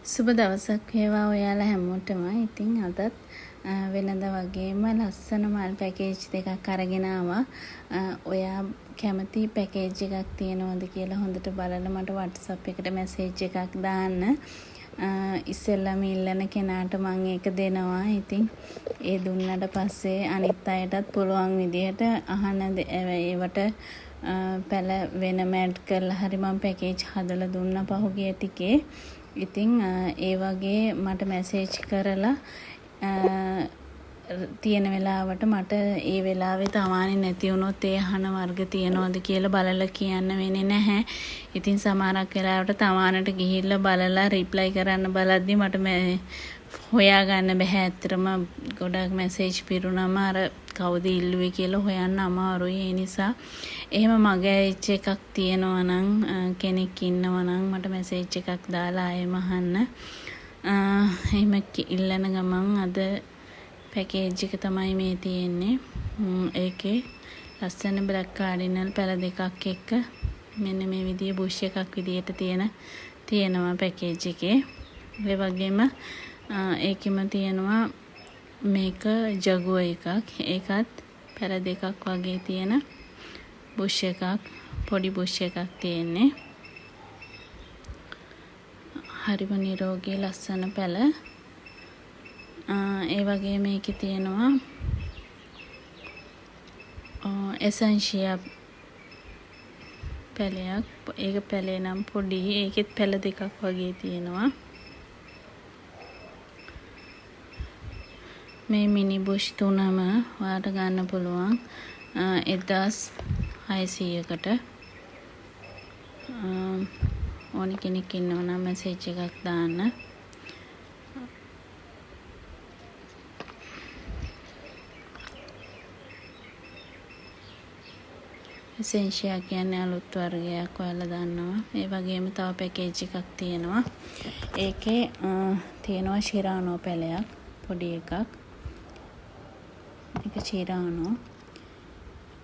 සුබ දවසක් වේවා ඔයාලා හැමෝටම. ඉතින් අදත් වෙනද වගේම ලස්සන මල් පැකේජ් දෙකක් අරගෙන ආවා. ඔයා කැමති පැකේජ් එකක් තියෙනවද කියලා හොඳට බලලා මට WhatsApp එකට මැසේජ් එකක් දාන්න. ඉස්සෙල්ලාම ඉල්ලන කෙනාට මම ඒක දෙනවා. ඉතින් ඒ දුන්නට පස්සේ අනිත් අයටත් පුළුවන් විදිහට අහන්න ඒවට පැල වෙනම ඇඩ් කරලා හරි මම පැකේජ් හදලා දුන්නා පහුගිය ටිකේ. ඉතින් ඒ වගේ මට මැසේජ් කරලා තියෙන වෙලාවට මට ඒ වෙලාවේ තමානේ නැති වුණොත් ඒ අහන වර්ග තියනවද කියලා බලලා කියන්න වෙන්නේ නැහැ. ඉතින් සමහරක් වෙලාවට තමානට ගිහිල්ලා බලලා රිප්ලයි කරන්න බලද්දි මට හොයාගන්න බෑ. ඇත්තටම ගොඩක් මැසේජ් පිරුණාම අර කවුද ඉල්ලුවේ කියලා හොයන්න අමාරුයි. ඒ නිසා එහෙම මගේ ඇවිච්ච එකක් තියෙනවා නම් කෙනෙක් ඉන්නවා නම් මට මැසේජ් එකක් දාලා ආයෙම අහන්න. එහෙම ඉල්ලන ගමන් අද පැකේජ් එක තමයි මේ තියෙන්නේ. ඒකේ ලස්සන බ්ලැක් කාඩිනල් පැල දෙකක් එක්ක මෙන්න මේ විදිහේ බුෂ් එකක් විදිහට තියෙනවා පැකේජ් එකේ. ඒ වගේම ඒකෙම තියෙනවා මේක ජගුව එකක්. ඒකත් පැල දෙකක් වගේ තියෙන බුෂ් එකක්, පොඩි බුෂ් එකක් තියෙන්නේ. හරිම නිරෝගී ලස්සන පැල. ඒ වගේ මේකේ තියෙනවා එසෙන්ෂියා පැලයක්. ඒක පැලේ නම් පොඩි. ඒකෙත් පැල දෙකක් වගේ තියෙනවා. මේ මිනි බුෂ් තුනම ඔයාලට ගන්න පුළුවන් 1600කට. ඕනි කෙනෙක් ඉන්නවා නම් මැසේජ් එකක් දාන්න. එසෙන්ෂියා කියන්නේ අලුත් වර්ගයක් ඔයාලා දන්නවා. ඒ වගේම තව පැකේජ් එකක් තියෙනවා. ඒකේ තියෙනවා ශිරානෝ පැලයක් පොඩි එකක්. ඒක ශිරානෝ.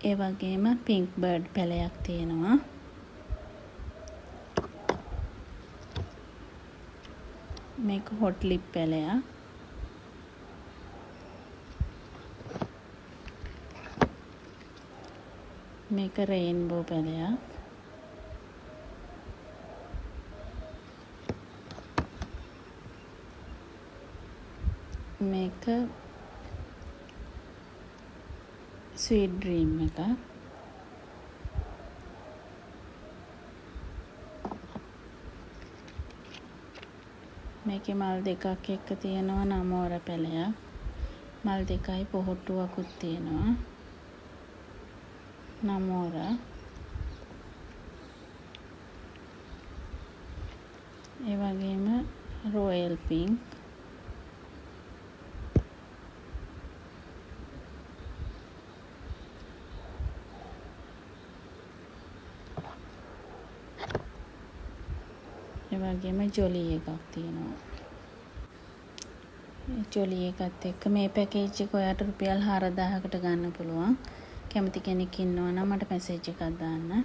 ඒ වගේම පින්ක් බර්ඩ් පැලයක් තියෙනවා. මේක හොට් ලිප් පැලයක්. මේක රේන්බෝ පැලයක්. මේක ස්වීට් ඩ්‍රීම් එක. මේකේ මල් දෙකක් එක්ක තියෙනවා නමෝර පැලයක්. මල් දෙකයි පොහොට්ටුවකුත් තියෙනවා. නමෝර. ඒ වගේම රොයල් පින්ක්. ඒ වගේම ජොලි එකක් තියෙනවා. ජොලි එකත් එක්ක මේ පැකේජ් එක ඔයාලට රුපියල් 4000කට ගන්න පුළුවන්. කැමති කෙනෙක් ඉන්නවා නම් මට මැසේජ් එකක් දාන්න.